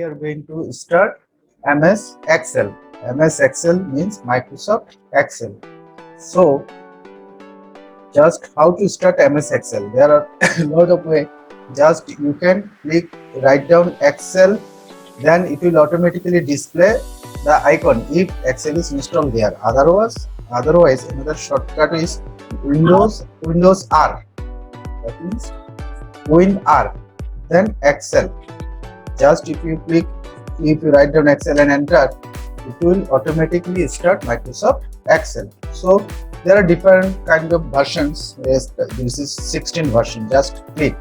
are going to start MS Excel. MS Excel means Microsoft Excel. So, just how to start MS Excel? There are a lot of ways. Just you can click, write down Excel, then it will automatically display the icon if Excel is installed there. Otherwise, another shortcut is Windows R. That means Win R. Then Excel. Just if you write down Excel and enter, it will automatically start Microsoft Excel. So there are different kind of versions. Yes, this is 16 version. Just click.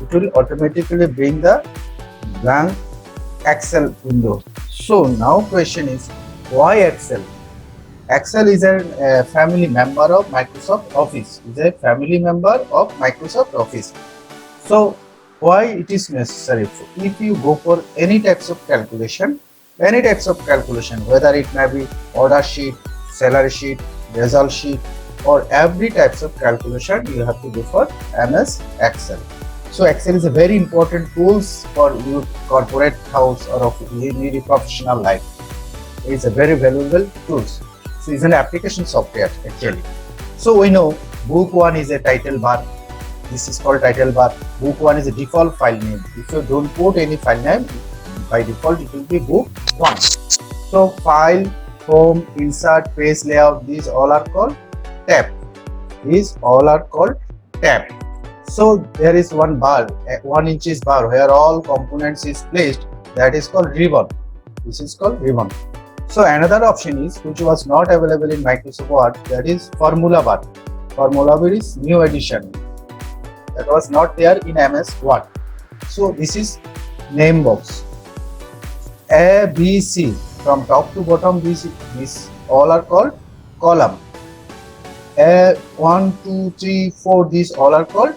It will automatically bring the blank Excel window. So now question is, why Excel? Excel is a family member of Microsoft Office. Is a family member of Microsoft Office. So why it is necessary? If you go for any types of calculation, whether it may be order sheet, salary sheet, result sheet, or every types of calculation, you have to go for MS Excel. So Excel is a very important tools for your corporate house or of any professional life. It is a very valuable tools. So it's an application software actually. So we know book 1 is a title bar. This is called title bar. Book 1 is a default file name. If you don't put any file name, by default it will be book 1. So file, home, insert, page layout, these all are called tab. So there is one bar, 1 inches bar where all components is placed. That is called ribbon. This is called ribbon. So another option is which was not available in Microsoft Word, that is formula bar. Formula bar is new addition. That was not there in MS Word. So this is name box. A, B, C, from top to bottom, these all are called column. A, 1, 2, 3, 4, these all are called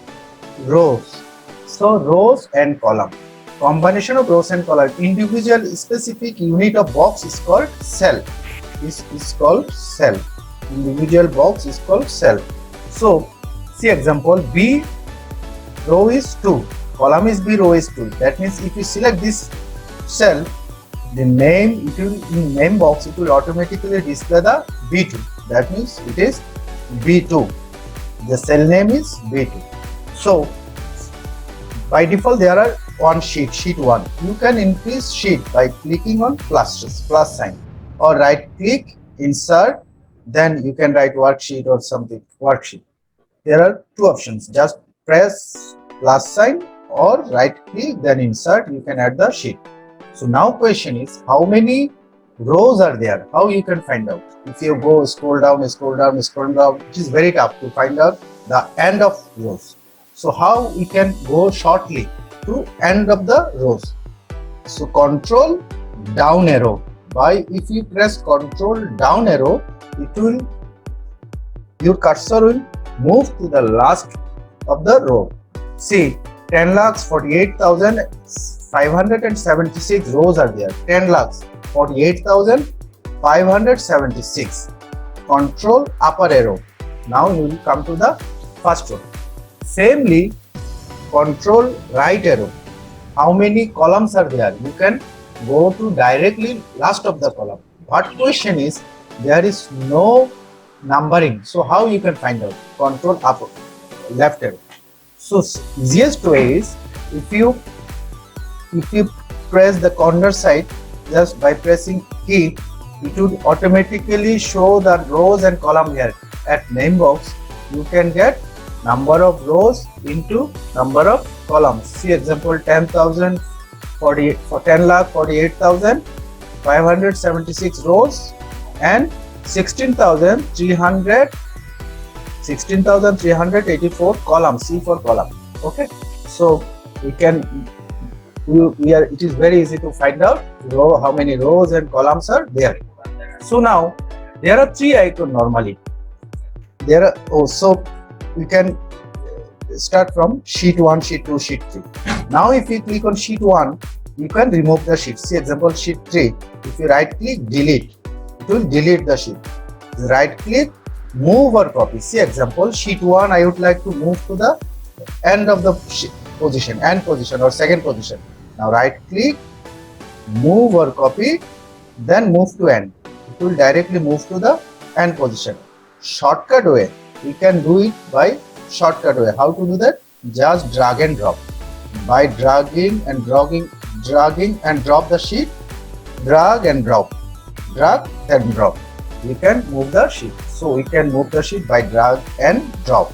rows. So rows and column. Combination of rows and column. Individual specific unit of box is called cell. This is called cell. Individual box is called cell. So see example, B row is 2, column is B, row is 2. That means if you select this cell, the name, it will in name box, it will automatically display the B2. That means it is B2. The cell name is B2. So by default there are one sheet 1. You can increase sheet by clicking on plus sign, or right click, insert, then you can write worksheet or something, worksheet. There are two options, just press plus sign or right click, then insert, you can add the sheet. So now question is, how many rows are there? How you can find out? If you go scroll down, it is very tough to find out the end of rows. So how we can go shortly to end of the rows? So control down arrow. If you press control down arrow, your cursor will move to the last of the row. See, 10,48,576 rows are there. 10,48,576. Control upper arrow. Now you will come to the first row. Samely, control right arrow. How many columns are there? You can go to directly last of the column. But question is, there is no numbering. So how you can find out? Control up left arrow. So easiest way is if you press the corner side, just by pressing key, it would automatically show the rows and column here. At name box, you can get number of rows into number of columns. See example, 10,48,576 rows and 16,384 columns. C for column. Okay, so it is very easy to find out how many rows and columns are there. So now there are 3 icons normally. There are also, we can start from sheet 1, sheet 2, sheet 3. Now if you click on sheet 1, you can remove the sheet. See example, sheet 3. If you right click, delete, it will delete the sheet. Right click, move or copy. See example, sheet 1, I would like to move to the end of the position or second position. Now right click, move or copy, then move to end. It will directly move to the end position. Shortcut way, we can do it by shortcut way. How to do that? Just drag and drop. By dragging and drop the sheet, drag and drop, drag and drop. We can move the sheet. So we can move the sheet by drag and drop.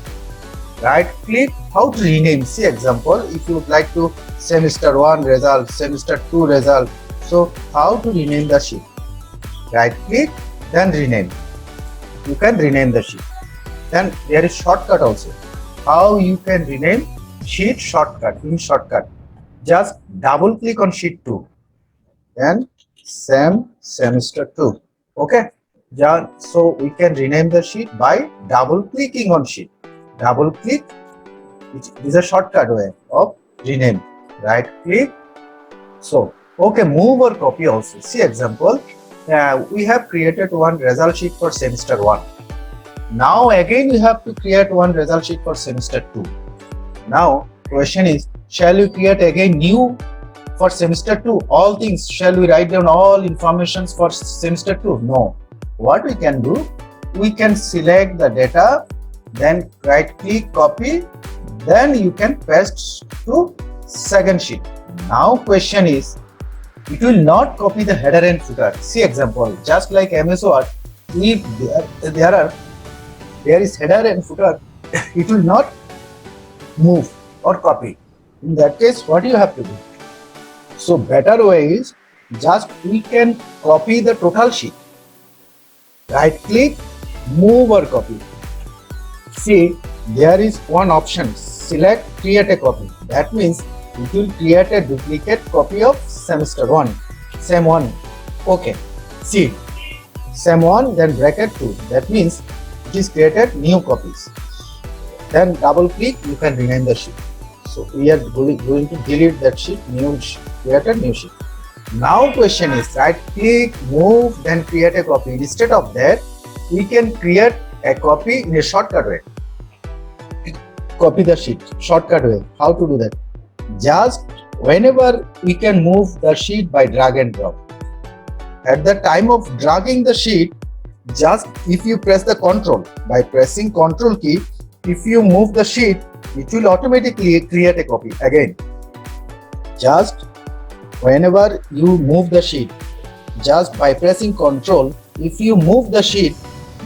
Right click. How to rename? See example. If you would like to semester 1 result, semester 2 result. So how to rename the sheet? Right click, then rename. You can rename the sheet. Then there is shortcut also. How you can rename sheet? Shortcut. In shortcut, just double click on sheet 2. Then semester 2. Okay. Yeah, so we can rename the sheet by double clicking on sheet. Double click, which is a shortcut way of rename. Right click. So, okay, move or copy also. See example, we have created one result sheet for semester 1. Now again we have to create one result sheet for semester 2. Now question is, shall we create again new for semester 2? All things, shall we write down all informations for semester 2? No. What we can do, we can select the data, then right click, copy, then you can paste to second sheet. Now question is, it will not copy the header and footer. See example, just like MS Word, if there is header and footer, it will not move or copy. In that case, what you have to do? So better way is, just we can copy the total sheet. Right click, move or copy. See, there is one option, select create a copy. That means it will create a duplicate copy of semester 1, same one. Okay, see, same one, then bracket 2. That means it is created new copies. Then double click, you can rename the sheet. So we are going to delete that sheet, new sheet, create a new sheet. Now question is, right click, move, then create a copy. Instead of that, we can create a copy in a shortcut way. Copy the sheet, shortcut way. How to do that? Just whenever we can move the sheet by drag and drop. At the time of dragging the sheet, just if you press the control, by pressing control key, if you move the sheet, it will automatically create a copy again. Just whenever you move the sheet, just by pressing control, if you move the sheet,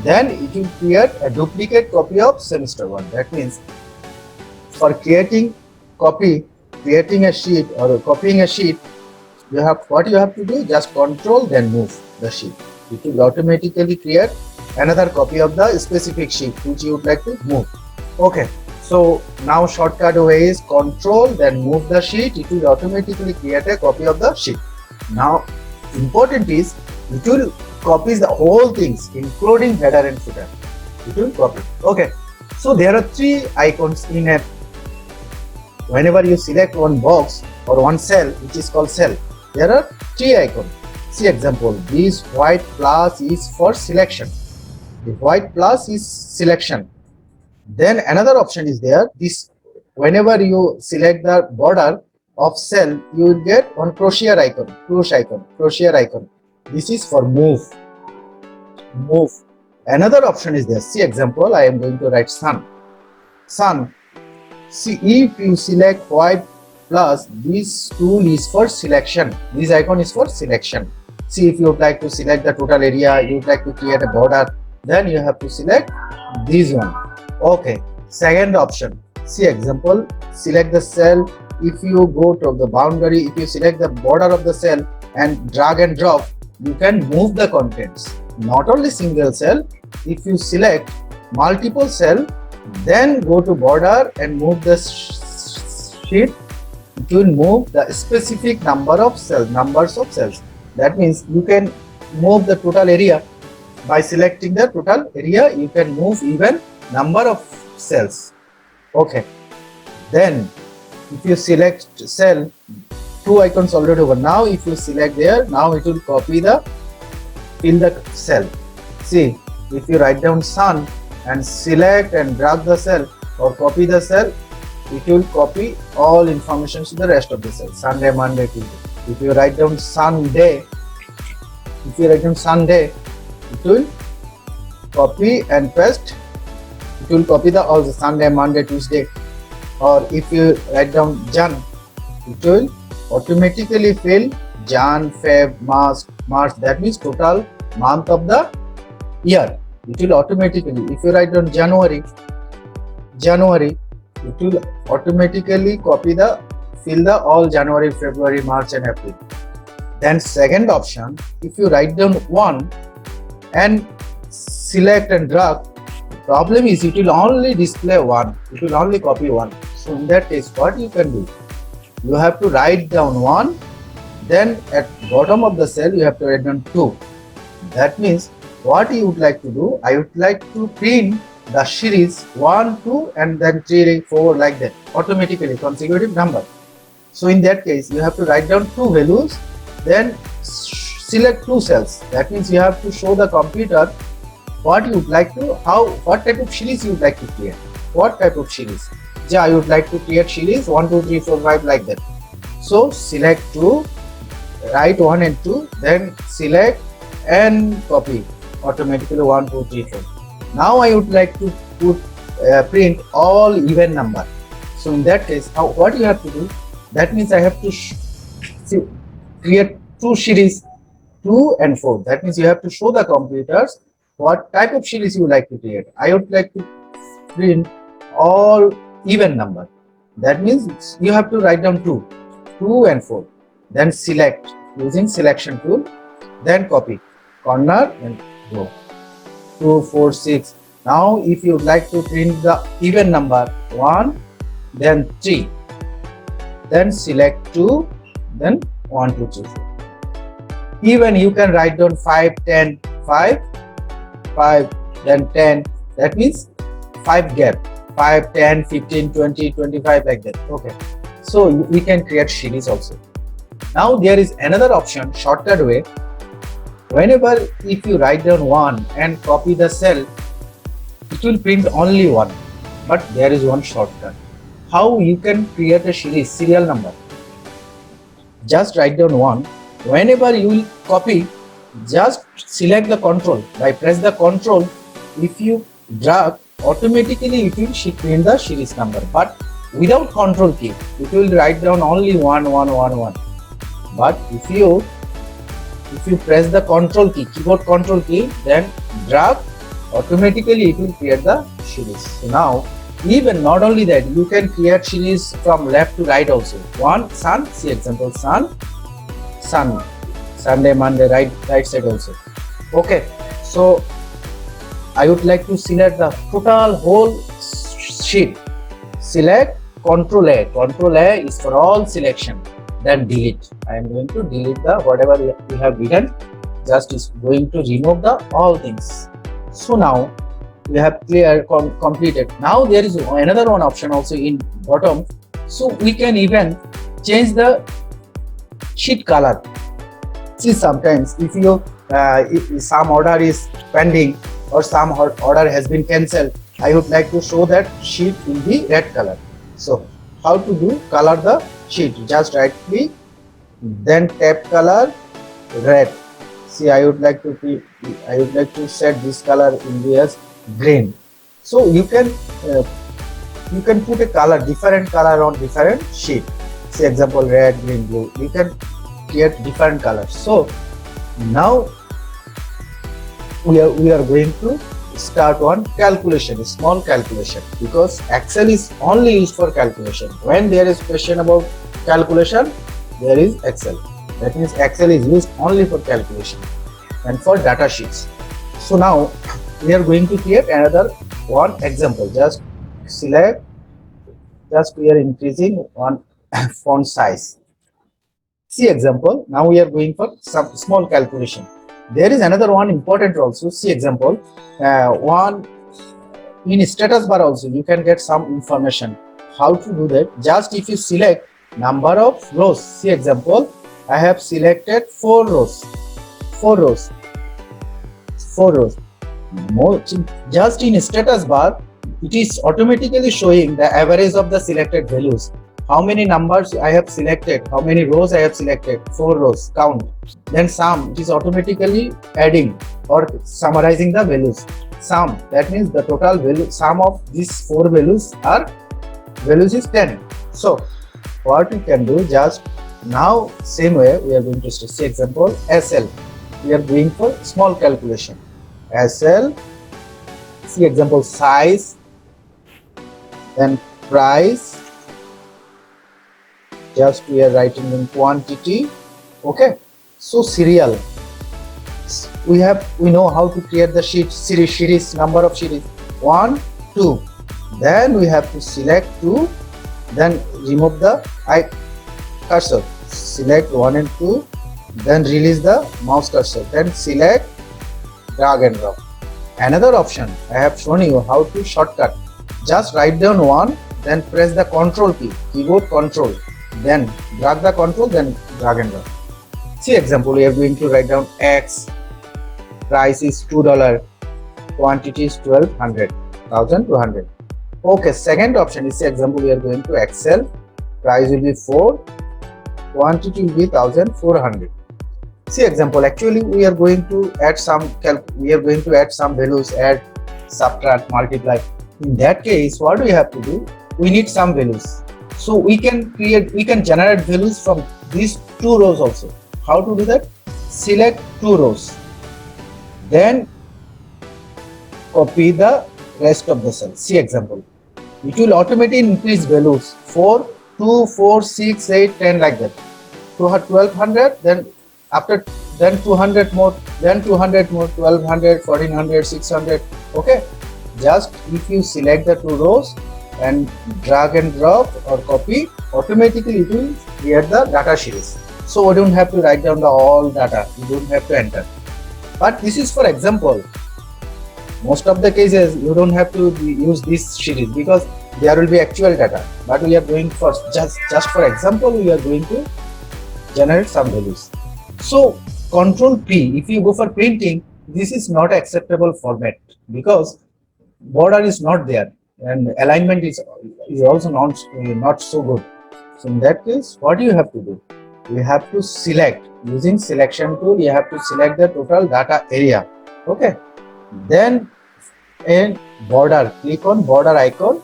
then it will create a duplicate copy of semester 1. That means for creating a sheet or copying a sheet, what you have to do, just control then move the sheet. It will automatically create another copy of the specific sheet which you would like to move. Okay, so now shortcut way is control then move the sheet. It will automatically create a copy of the sheet. Now important is, it will copy the whole things including header and footer. It will copy. Okay, so there are 3 icons in a, whenever you select one box or one cell which is called cell, there are 3 icons. See example, this white plus is for selection. The white plus is selection. Then another option is there, this whenever you select the border of cell, you will get one crochet icon. This is for move. Another option is there. See example, I am going to write sun. See, if you select white plus, this tool is for selection. This icon is for selection. See, if you would like to select the total area, you would like to create a border, then you have to select this one. Okay, second option. See example, select the cell. If you go to the boundary, if you select the border of the cell and drag and drop, you can move the contents. Not only single cell, if you select multiple cell, then go to border and move the sheet, it will move the specific numbers of cells. That means you can move the total area. By selecting the total area, you can move even number of cells. Okay, then if you select cell, 2 icons already over. Now if you select there, now it will copy fill the cell. See, if you write down sun and select and drag the cell or copy the cell, it will copy all information to the rest of the cell. Sunday, Monday, Tuesday. If you write down Sunday, it will copy and paste. It will copy the all the Sunday, Monday, Tuesday. Or if you write down Jan, it will automatically fill Jan, Feb, March. That means total month of the year. It will automatically. If you write down January, it will automatically fill the all January, February, March and April. Then second option, if you write down 1 and select and drag, problem is it will only display 1. It will only copy 1. So in that case, what you can do? You have to write down 1. Then at bottom of the cell, you have to write down 2. That means what you would like to do? I would like to print the series 1, 2 and then 3, 4 like that. Automatically consecutive number. So in that case, you have to write down 2 values. Then select 2 cells. That means you have to show the computer what you would like to, what type of series you would like to create. What type of series? Yeah, I would like to create series 1, 2, 3, 4, 5 like that. So select 2, write 1 and 2, then select and copy automatically 1, 2, 3, 4. Now I would like to print all even number. So in that case, what you have to do? That means I have to create 2 series 2 and 4. That means you have to show the computers what type of series you like to create. I would like to print all even number. That means you have to write down 2 and 4. Then select using selection tool. Then copy corner and go 2, 4, 6. Now if you would like to print the even number 1, then 3. Then select 2, then 1, 2, 3, 4. Even you can write down 5, 10, 5, then 10. That means 5 gap. 5, 10, 15, 20, 25 like that. Okay. So we can create series also. Now there is another option, shortcut way. Whenever if you write down 1 and copy the cell, it will print only 1. But there is one shortcut. How you can create a series, serial number? Just write down 1. Whenever you will copy, just select the control. By press the control, if you drag, automatically it will print the series number. But without control key, it will write down only 1, 1, 1, 1. But if you press the control key, keyboard control key, then drag, automatically it will create the series. So now, even not only that, you can create series from left to right also. 1, sun, see example, sun, Sunday, Monday, right side also. Okay, so I would like to select the total whole sheet. Select Control A. Control A is for all selection. Then delete. I am going to delete the whatever we have written. Just is going to remove the all things. So now we have completed. Now there is another one option also in bottom. So we can even change the sheet color. See, sometimes if some order is pending or some order has been cancelled, I would like to show that sheet will be red color. So how to do? Color the sheet. Just right click, then tap color red. See, I would like to set this color in the as green. So you can put a color, different color on different sheet. Say example red, green, blue. You can create different colors. So now we are going to start one calculation, a small calculation, because Excel is only used for calculation. When there is question about calculation, there is Excel. That means Excel is used only for calculation and for data sheets. So now we are going to create another one example. Just select, we are increasing one font size. See example, now we are going for some small calculation. There is another one important also. See example, one in status bar also you can get some information. How to do that? Just if you select number of rows. See example, I have selected 4 rows. Just in status bar, it is automatically showing the average of the selected values. how many numbers I have selected, how many rows I have selected, 4 rows, count. Then sum, it is automatically adding or summarizing the values. Sum, that means the total value, sum of these 4 values is 10. So what we can do, just now same way we are going to see example SL. We are going for small calculation. SL, see example size, then price, just we are writing in quantity. Okay, so serial, we know how to create the series, number of series 1, 2. Then we have to select 2, then remove the cursor, select 1 and 2, then release the mouse cursor, then select, drag and drop. Another option, I have shown you how to shortcut. Just write down 1, then press the control key, keyboard control, then drag the control, then drag and drop. See example, we are going to write down X, price is $2, quantity is 1200, 1200. Okay, second option is example, we are going to Excel, price will be 4, quantity will be 1400. See example, actually we are going to add some values, add, subtract, multiply. In that case, what do we have to do? We need some values. So we can generate values from these 2 rows also. How to do that? Select 2 rows, then copy the rest of the cells. See example, it will automatically increase values 4, 2, 4, 6, 8, 10 like that. 1200, then after, then 200 more, then 200 more, 1200, 1400, 600. Okay, just if you select the 2 rows and drag and drop or copy, automatically it will create the data series. So we don't have to write down the all data, you don't have to enter. But this is for example. Most of the cases you don't have to use this series because there will be actual data. But we are going for just for example, we are going to generate some values. So Control P, if you go for printing, this is not acceptable format because border is not there and alignment is also not so good. So in that case, what you have to do? You have to select, using selection tool, you have to select the total data area. Okay, then in border, click on border icon.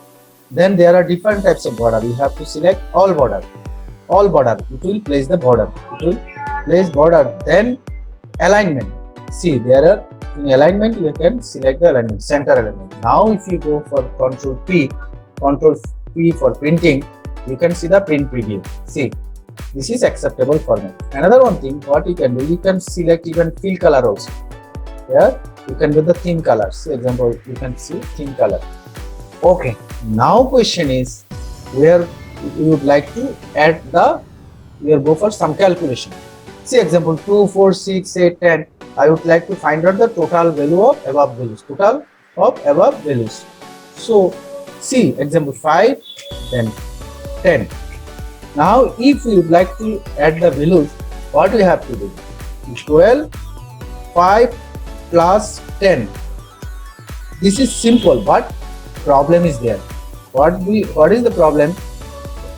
Then there are different types of border. You have to select all border, it will place the border, it will place border. Then alignment, see there are in alignment, you can select the alignment, center alignment. Now if you go for Control P for printing, you can see the print preview. See, this is acceptable format. Another one thing, what you can do, you can select even fill color also. Here you can do the theme color. See example, you can see theme color. Okay, now question is where you would like to add you go for some calculation. See example 2, 4, 6, 8, 10. I would like to find out the total value of above values. So see example 5, then 10. Now if we would like to add the values, what we have to do? 12, 5 plus 10. This is simple, but problem is there. What is the problem?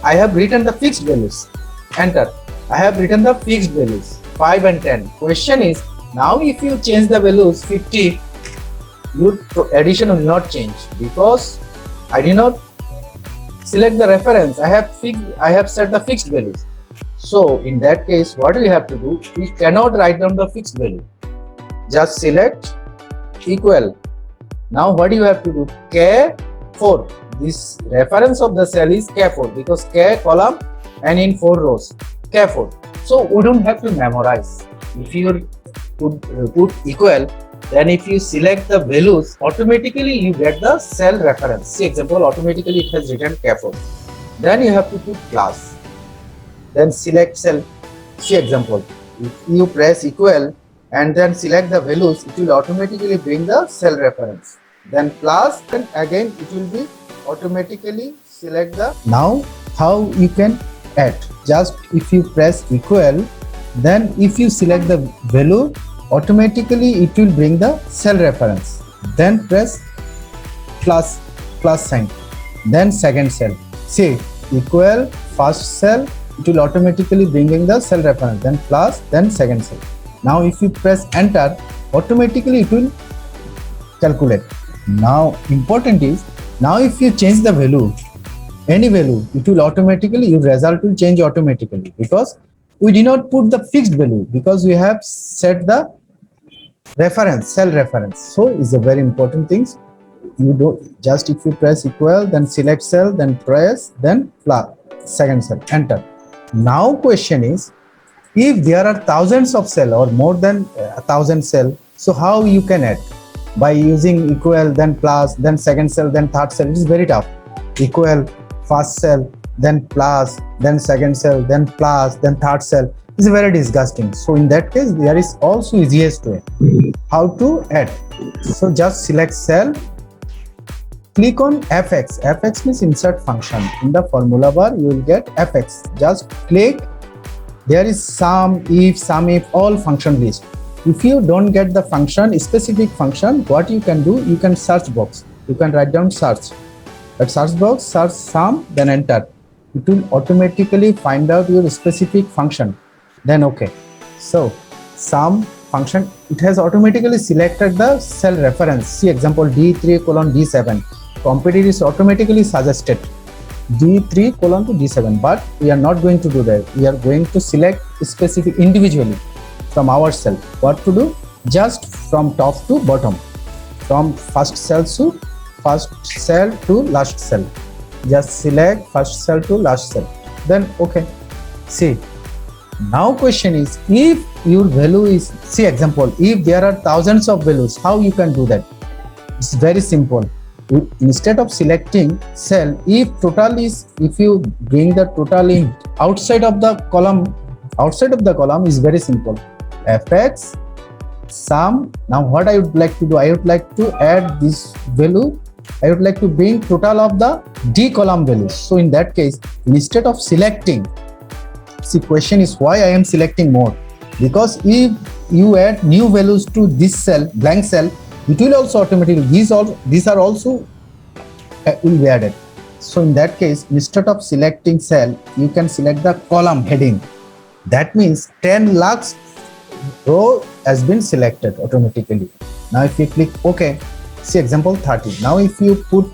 I have written the fixed values. Enter. I have written the fixed values 5 and 10. Question is, now if you change the values 50, your addition will not change because I did not select the reference. I have set the fixed values. So in that case, what we have to do? We cannot write down the fixed value. Just select equal. Now what you have to do? K4. This reference of the cell is K4 because K column and in 4 rows. K4. So we don't have to memorize. If you put equal, then if you select the values, automatically you get the cell reference. See example, automatically it has written K4. Then you have to put class. Then select cell. See example, if you press equal and then select the values, it will automatically bring the cell reference. Then plus, and again it will be automatically select the. Now how you can add? Just if you press equal, then if you select the value, automatically it will bring the cell reference. Then press plus sign, then second cell. See equal first cell, it will automatically bring in the cell reference, then plus, then second cell. Now if you press enter, automatically it will calculate. Now important is, now if you change the value, any value, it will automatically, your result will change automatically, because we did not put the fixed value, because we have set the reference, cell reference. So it's a very important thing. You don't just, if you press equal, then select cell, then press, then plus second cell, enter. Now question is, if there are thousands of cell or more than 1,000 cell, so how you can add? By using equal, then plus, then second cell, then third cell. It is very tough. Equal, first cell, then plus, then second cell, then plus, then third cell. It's very disgusting. So in that case, there is also easiest way how to add. So just select cell, click on fx. Fx means insert function. In the formula bar, you will get fx. Just click. There is sum, if, all function list. If you don't get the function, specific function, what you can do, you can search box. You can write down search. At search box, search sum, then enter. It will automatically find out your specific function. Then okay. So sum function, it has automatically selected the cell reference. See example D3 colon D7. Competitor is automatically suggested D3 colon to D7, but we are not going to do that. We are going to select specific individually from our cell. What to do? Just from top to bottom, from first cell to last cell. Just select first cell to last cell. Then okay. See. Now question is, if your value is, see example, if there are thousands of values, how you can do that? It's very simple. Instead of selecting cell, if you bring the total in outside of the column is very simple. Fx sum. Now what I would like to do, I would like to add this value. I would like to bring total of the D column values. So in that case, instead of selecting, see question is why I am selecting more, because if you add new values to this cell, blank cell, it will also automatically, these are also will be added. So in that case, instead of selecting cell, you can select the column heading. That means 10 lakhs row has been selected automatically. Now if you click OK, see example 30. Now if you put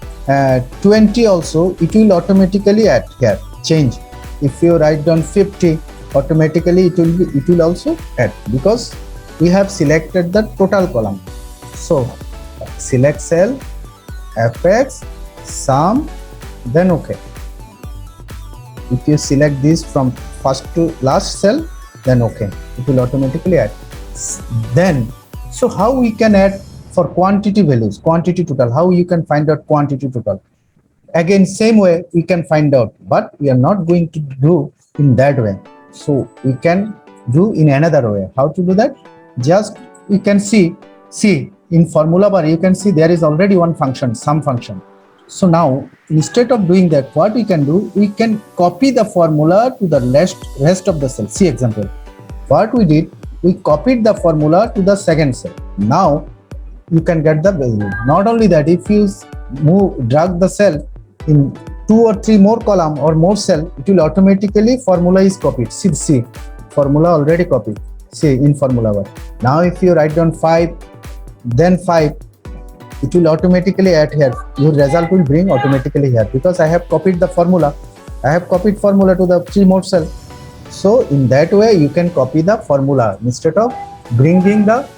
20 also, it will automatically add here, change. If you write down 50, automatically it will also add, because we have selected the total column. So select cell, fx, sum, then OK. If you select this from first to last cell, then OK, it will automatically add. Then, so how we can add for quantity values, quantity total, how you can find out quantity total? Again, same way we can find out, but we are not going to do in that way. So we can do in another way. How to do that? Just we can see in formula bar, you can see there is already one function, sum function. So now instead of doing that, what we can do, we can copy the formula to the rest of the cell. See example, what we did, we copied the formula to the second cell. Now you can get the value. Not only that, if you drag the cell in 2 or 3 more column or more cell, it will automatically formula is copied. See, formula already copied. See in formula bar. Now if you write down 5, then 5, it will automatically add here. Your result will bring automatically here, because I have copied the formula. I have copied formula to the 3 more cell. So in that way you can copy the formula instead of bringing the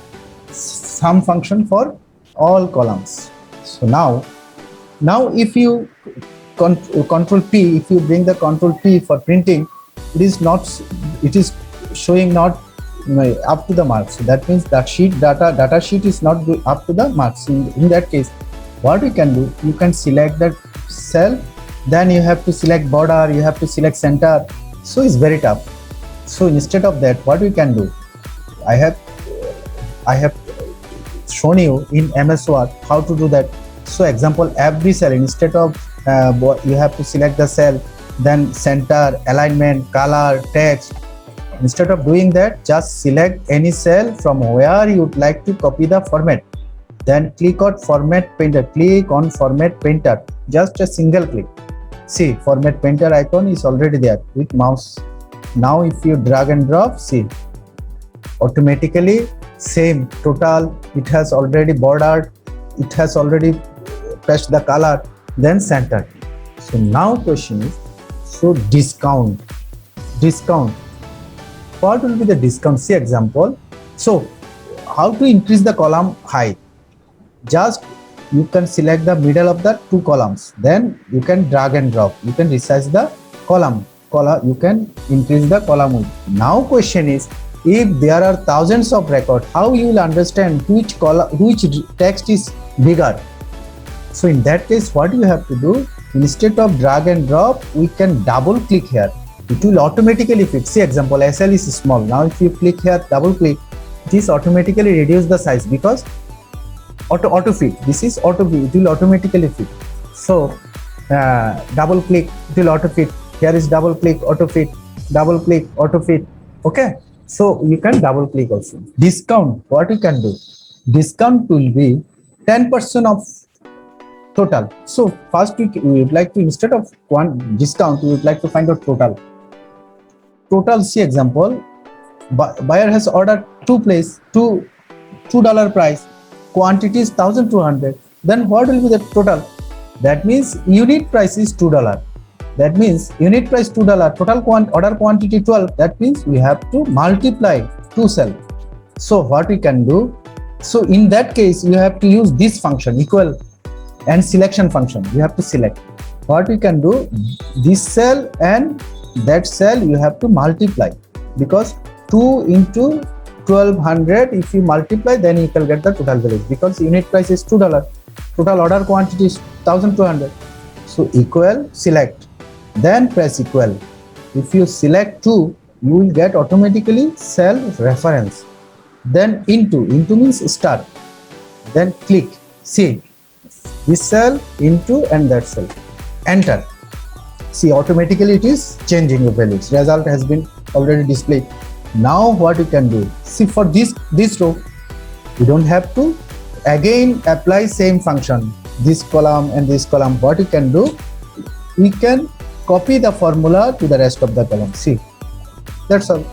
sum function for all columns. So now if you control P, if you bring the control P for printing, it is showing not up to the marks. So that means that data sheet is not up to the marks. In that case, what we can do, you can select that cell, then you have to select border, you have to select center. So it's very tough. So instead of that, what we can do, I have shown you in MS Word how to do that. So example, every cell, instead of you have to select the cell, then center, alignment, color, text. Instead of doing that, just select any cell from where you would like to copy the format. Then click on Format Painter. Click on Format Painter. Just a single click. See, format painter icon is already there with mouse. Now if you drag and drop, see, automatically same total, it has already bordered, it has already pressed the color, then centered. So now question is, so discount. What will be the discount? See example. So how to increase the column height? Just you can select the middle of the two columns, then you can drag and drop, you can resize the column, you can increase the column width. Now question is, if there are thousands of records, how you will understand which text is bigger? So in that case, what you have to do, instead of drag and drop, we can double click here. It will automatically fit. See example, SL is small. Now if you click here, double click, this automatically reduce the size because auto fit. This is auto fit. It will automatically fit. So double click, it will auto fit. Here is double click, auto fit. Double click, auto fit. Okay. So you can double click also. Discount. What you can do? Discount will be 10% of total. So first we would like to, instead of one discount, we would like to find out total. Total. See example. Buyer has ordered $2 price. Quantity is 1200. Then what will be the total? That means unit price is $2. That means unit price $2. Total order quantity 12. That means we have to multiply to sell. So what we can do? So in that case, you have to use this function, equal and selection function. You have to select. What we can do? This cell and that cell you have to multiply, because 2 into 1200, if you multiply, then you can get the total value, because unit price is $2, total order quantity is 1200. So equal, select, then press equal. If you select 2, you will get automatically cell reference. Then into means start, then click, see this cell, into, and that cell, enter. See, automatically it is changing the values. Result has been already displayed. Now what you can do? See, for this row, you don't have to again apply same function, this column and this column. What you can do? We can copy the formula to the rest of the column. See, that's all.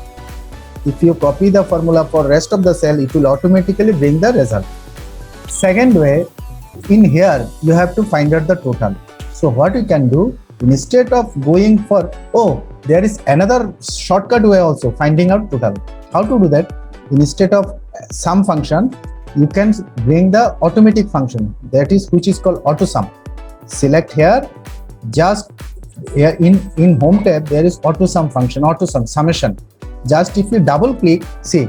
If you copy the formula for rest of the cell, it will automatically bring the result. Second way, in here you have to find out the total. So what you can do, instead of going for, there is another shortcut way also, finding out total. How to do that? Instead of sum function, you can bring the automatic function, that is which is called auto sum. Select here, just here in home tab there is auto sum function, auto sum, summation. Just if you double click, see,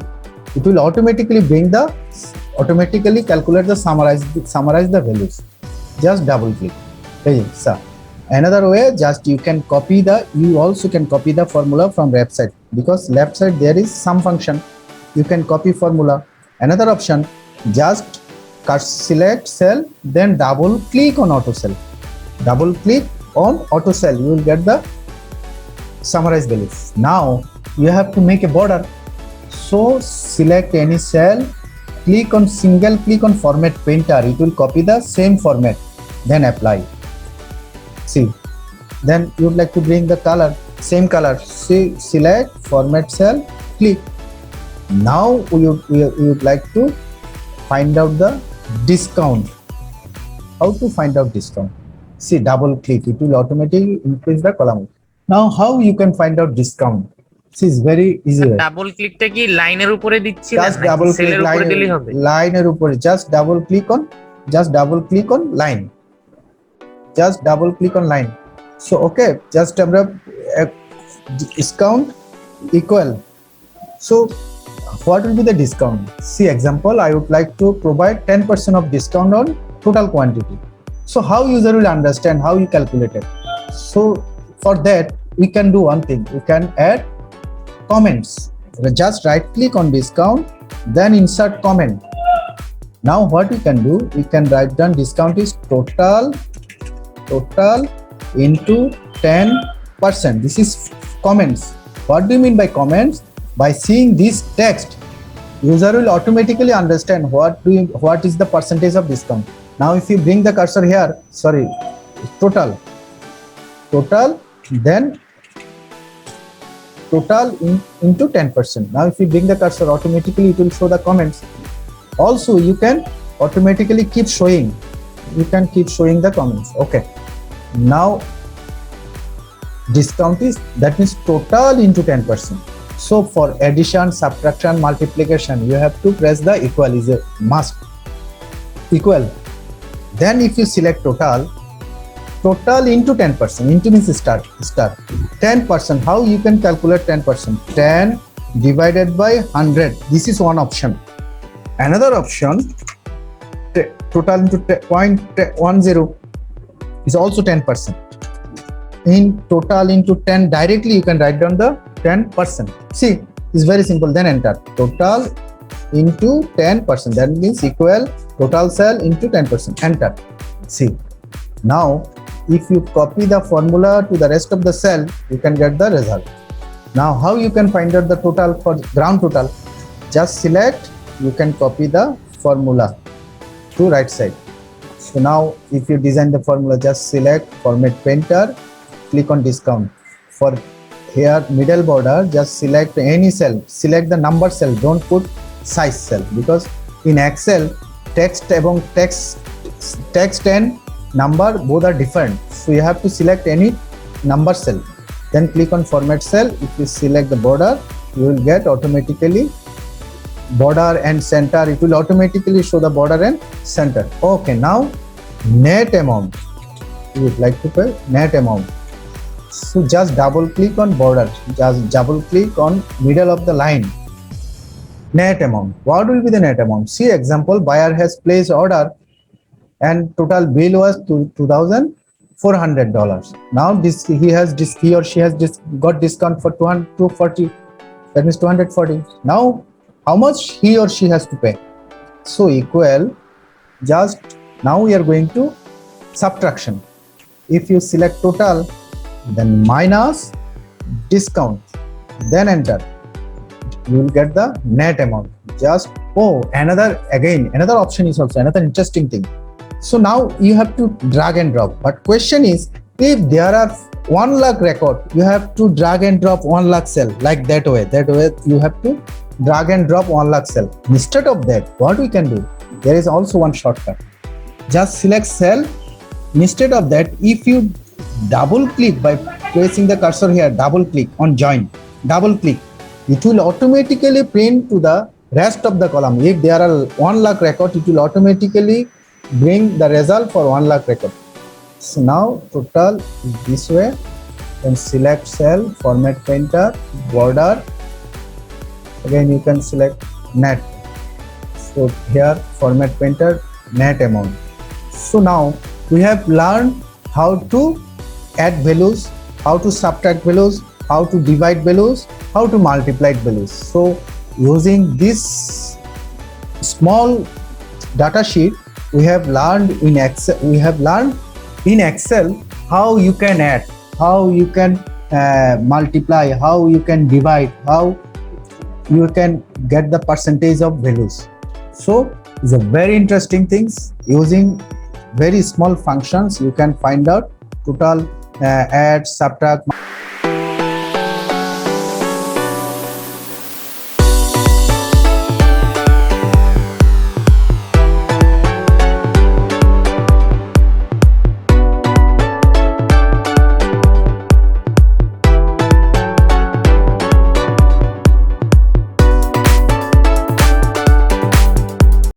it will automatically calculate the summarize the values. Just double click. Okay, so another way, just you also can copy the formula from left side, because left side there is sum function. You can copy formula. Another option, just select cell, then double click on auto cell. Double click on auto cell, you will get the summarize values. Now you have to make a border. So select any cell, single click on format painter, it will copy the same format, then apply. See, then you would like to bring the color, same color. See, select format cell, click. Now we would like to find out the discount. How to find out discount? See, double click, it will automatically increase the column. Now how you can find out discount? See, it's very easy. Double ক্লিকটা কি লাইনের উপরে দিচ্ছি না, just double click সেলের উপরে দিলেই হবে? লাইনের উপরে just double click on line. Just double click on line. So okay, just আমরা discount equal. So what will be the discount? See example, I would like to provide 10% of discount on total quantity. So how user will understand how you calculate it? So for that we can do one thing, we can add comments. Just right click on discount, then insert comment. Now what we can do, we can write down discount is total into 10%. This is comments. What do you mean by comments? By seeing this text, user will automatically understand what is the percentage of discount. Now if you bring the cursor here, total, total, then total into 10%. Now if you bring the cursor, automatically it will show the comments. Also you can automatically keep showing, you can keep showing the comments. Okay, now discount is, that means total into 10%. So for addition, subtraction, multiplication, you have to press the equal, is a must, equal. Then if you select total, total into 10%, into means star 10%. How you can calculate 10%? 10 divided by 100. This is one option. Another option, total into 0.10 is also 10%. In total into 10, directly you can write down the 10%. See, it's very simple. Then enter total into 10%. That means equal total sale into 10%. Enter. See, now if you copy the formula to the rest of the cell, you can get the result. Now how you can find out the total for ground total? Just select, you can copy the formula to right side. So now if you design the formula, just select format painter, click on discount. For here middle border, just select any cell, select the number cell, don't put size cell, because in Excel text and number both are different, so you have to select any number cell, then click on format cell. If you select the border, you will get automatically border and center, it will automatically show the border and center. Okay, now net amount, you would like to pay net amount. So just double click on border, just double click on middle of the line, net amount. What will be the net amount? See example, buyer has placed order and total bill was $2,400. Now this he or she has got discount for 240, that means 240. Now how much he or she has to pay? So equal, just now we are going to subtraction. If you select total, then minus discount, then enter, you will get the net amount. Just another option is also another interesting thing. So now you have to drag and drop, but question is, if there are 1 lakh record, you have to drag and drop 1 lakh cell, like that way you have to drag and drop 1 lakh cell. Instead of that, what we can do, there is also one shortcut. Just select cell. Instead of that, if you double click by placing the cursor here, double click on join, double click, it will automatically print to the rest of the column. If there are 1 lakh record, it will automatically bring the result for 1 lakh record. So now total is this way, then select cell, format painter, border, again you can select net. So here format painter, net amount. So now we have learned how to add values, how to subtract values, how to divide values, how to multiply values. So using this small data sheet, we have learned in Excel. How you can add, how you can multiply, how you can divide, how you can get the percentage of values. So it's a very interesting things. Using very small functions, you can find out total, add, subtract.